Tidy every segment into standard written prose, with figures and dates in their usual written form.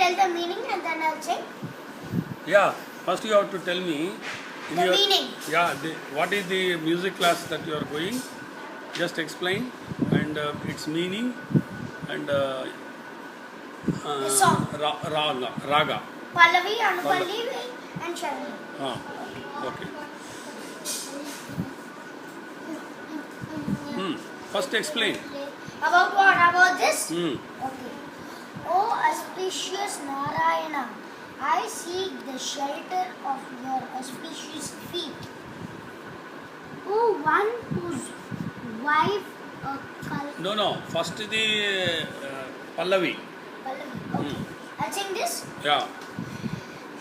tell the meaning and then I'll say? Yeah, first you have to tell me The meaning. Yeah, what is the music class that you are going? Just explain and its meaning and The song. Raga. Pallavi, Anupallavi and Charanam. Okay. First explain. About what? About this? Hmm. Okay. O auspicious Narayana, I seek the shelter of your auspicious feet. O one whose wife No. First the Pallavi. Pallavi. Okay. I'll sing this. Yeah.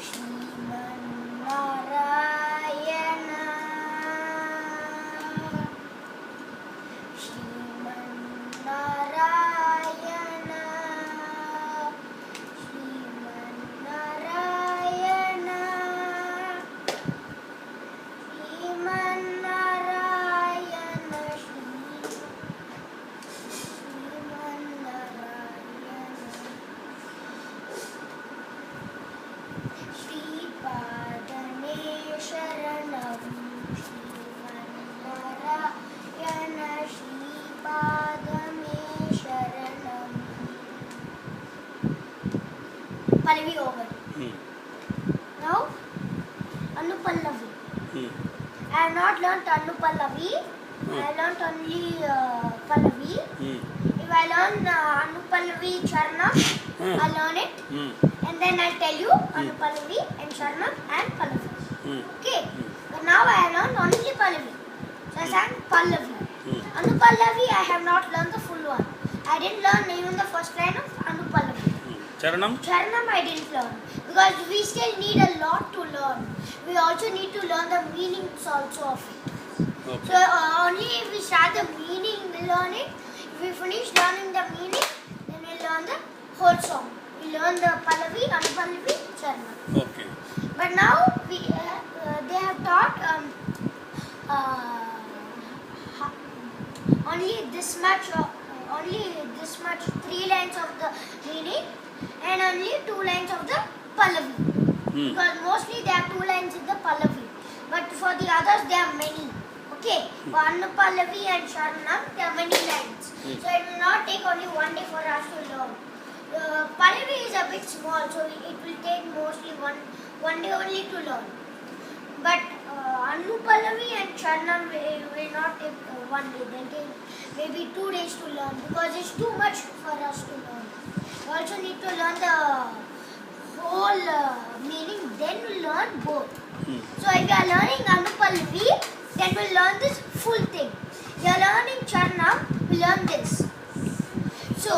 Shriman Narayana, Shriman Narayana, Shriman Narayana, Shriman Narayana, Shriman Narayana, Shri Padane Sharanam, Shriman Narayana, Shri Padane Sharanam. Pallavi over. Now, Anupallavi. I have not learnt Anupallavi. I learnt only Pallavi. If I learn Anupallavi Charanam, I'll learn it. And then I'll tell you Anupallavi and Charanam and Pallavi. Okay. But now I have learned only Pallavi. So I sang Pallavi. Anupallavi I have not learned the full one. I didn't learn even the first line of Anupallavi. Charanam? Charanam I didn't learn because we still need a lot to learn. We also need to learn the meanings also of it. Okay. So only if we start the meaning, we learn it. If we finish learning the meaning, then we learn the whole song. We learn the Pallavi, Anupallavi, Charanam. Okay. But now they have taught only this much, 3 lines of the meaning and only 2 lines of the Pallavi. Because mostly there are 2 lines in the Pallavi. But for the others there are many. Okay. For Anupallavi and Charanam there are many lines. So it will not take only 1 day for us to learn. Pallavi is a bit small, so it will take mostly one day only to learn. But Anupallavi and Charanam will not take 1 day. They'll take maybe 2 days to learn because it's too much for us to learn. We also need to learn the whole meaning, then we'll learn both. So if you are learning Anupallavi, then we'll learn this full thing. If you are learning Charanam, we'll learn this. So,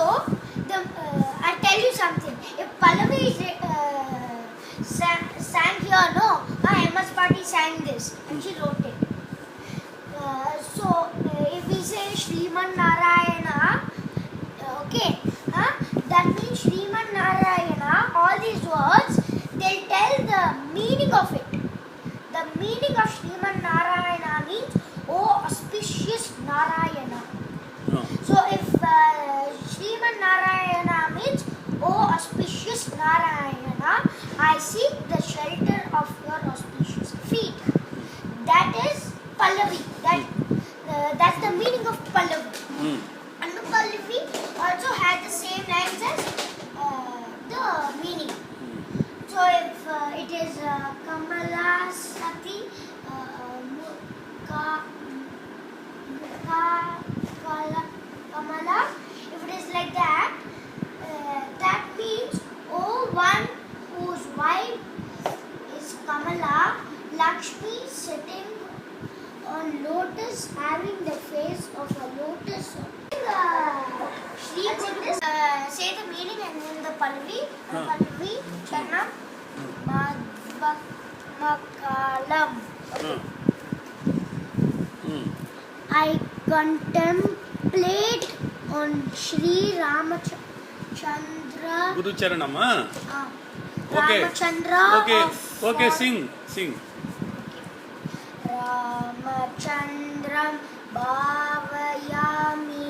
I'll tell you something. If Pallavi is sang here, no, MS Party sang this and she wrote it. So, if we say Shriman Narayana, okay, that means Shriman Narayana, all these words, they'll tell the meaning of it. The meaning of Shriman Narayana means, oh auspicious Narayana. So if Shriman Narayana means, oh auspicious Narayana, I seek the shelter of your auspicious feet. That is Pallavi. That's the meaning of Pallavi. Anupallavi also has the same lines as the meaning. So if it is Kamala Sati Kamala, if it is like that, that means, oh one whose wife is Kamala, Lakshmi sitting on lotus, having the face of a lotus. Say the meaning and then the Pallavi. Pallavi, Charanam, Madhvamakalam. I contemplate on Sri Ramachandra. Guru Charanam, Okay. Ramachandra. Okay, sing. Ramachandram Bhavayami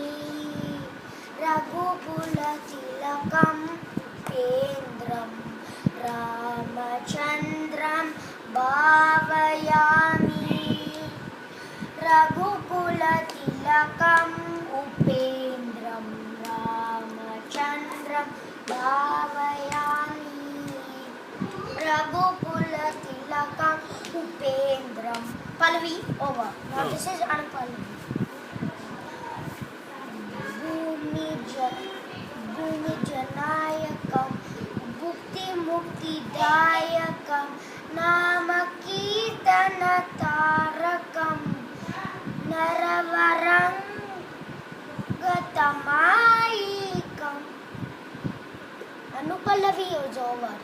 Raghukula Tilakam Kendram चन्द्रं भावयामि रघुकुलतिलकम् उपेन्द्रं. Pallavi over. Now this is Anupallavi. भूमिजनायकं भुक्तिमुक्तिदायकं नामकीर्तनतारकं नरवरङ्गतमायिकम्. Anupallavi is over.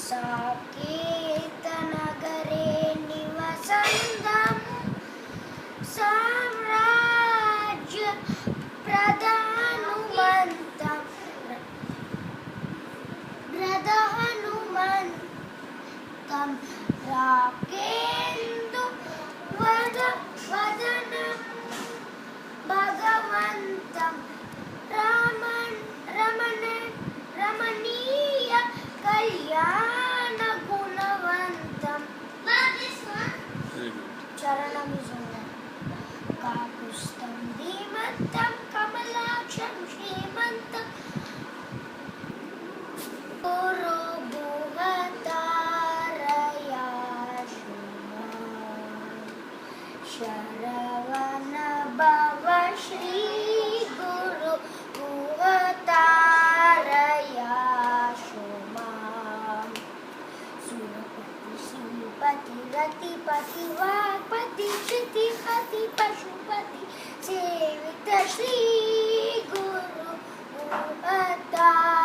साकेतनगरे निवसन्तं साम्राज्य प्रधानुमन्तं राकेन्दु वदनं भगवन्तं रमणीय कल्याण गुणवन्तं. चरणं काकुस्तं धीमन्तं कमलाक्षं श्रीमन्तं गुरु भुवतारया शरवण भव श्री गुरु भुवतारया सुरपति रतिपति वाक्पति क्षितिपति पशुपति सेवित श्री गुरु भुवतारया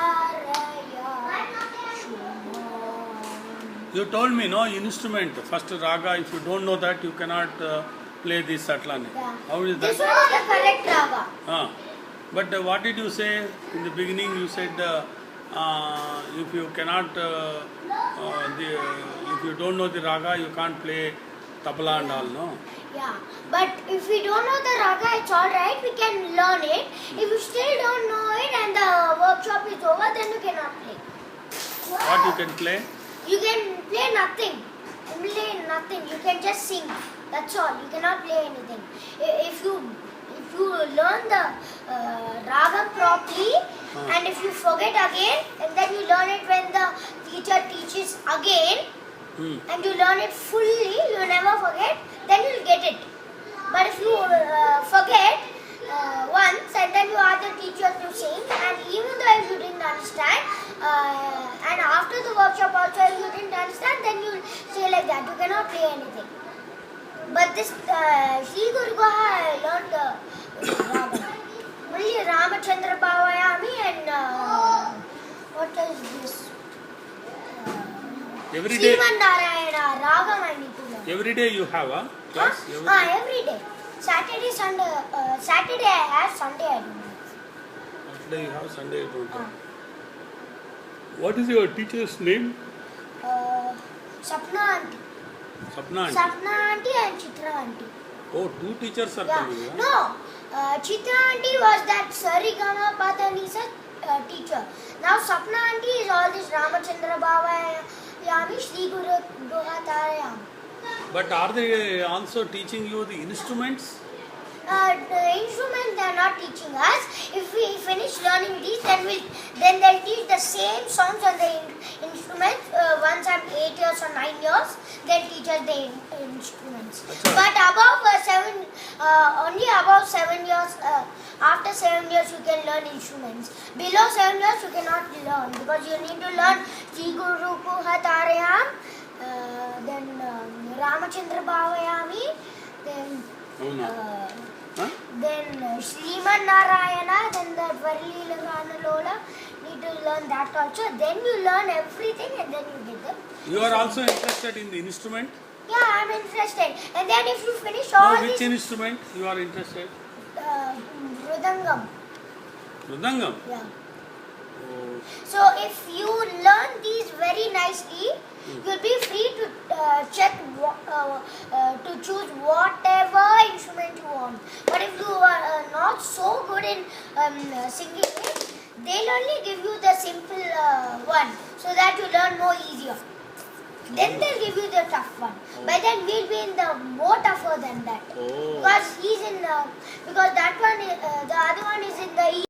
शुभम्. You told me no instrument. First raga. If you don't know that, you cannot play this Satlani. Yeah. How is that? This one is the correct raga. But what did you say in the beginning? You said if you cannot, if you don't know the raga, you can't play tabla and all, no? Yeah, but if we don't know the raga, it's alright, we can learn it. If you still don't know it and the workshop is over, then you cannot play. What you can play? You can play nothing. You can just sing. That's all. You cannot play anything. If you learn the raga properly, and if you forget again, and then you learn it when the teacher teaches again, and you learn it fully, you never forget, then you'll get it. But if you forget once and then you ask the teacher to sing, and even though if you didn't understand, and after the workshop also if you didn't understand, then you'll say like that, you cannot play anything. But this Sri Guru Guha learned Raga. Only Ramachandra Bhavayami and what is this? Every day. Sriman Narayana Ragam I need to learn. Every day you have a class? Every day. Saturday, Sunday. Saturday I have, Sunday I don't have. Saturday you have, Sunday you don't have. What is your teacher's name? Sapna Aunty. Sapna Aunty. Sapna Aunty and Chitra Aunty. Oh, two teachers are Yeah. coming. No, Chitra Aunty was that Sarigama Padanisa teacher. Now Sapna Aunty is all this Ramachandra Bhavayami, Sri Guru Bhuvatarayam. But are they also teaching you the instruments? The instruments they are not teaching us. If we finish learning these, then they'll teach the same songs on the instruments. Once I'm 8 years or 9 years, they'll teach us the instruments. Achha. But only above 7 years. After 7 years, you can learn instruments. Below 7 years, you cannot learn because you need to learn Sri Guru Bhuvatarayam, then Ramachandra Bhavayami, then. Then Sriman Narayana, then the Varli Lola, need to learn that also. Then you learn everything and then you get them. You are also interested in the instrument? Yeah, I'm interested. And then if you finish all No, which these... instrument you are interested? Mridangam. Mridangam? Yeah. Oh. So if you learn these very nicely, you'll be free to to choose whatever instrument you want. But if you are not so good in singing it, they'll only give you the simple one so that you learn more easier. Then they'll give you the tough one. By then we'll be in the more tougher than that. Oh. Because that one, the other one is in the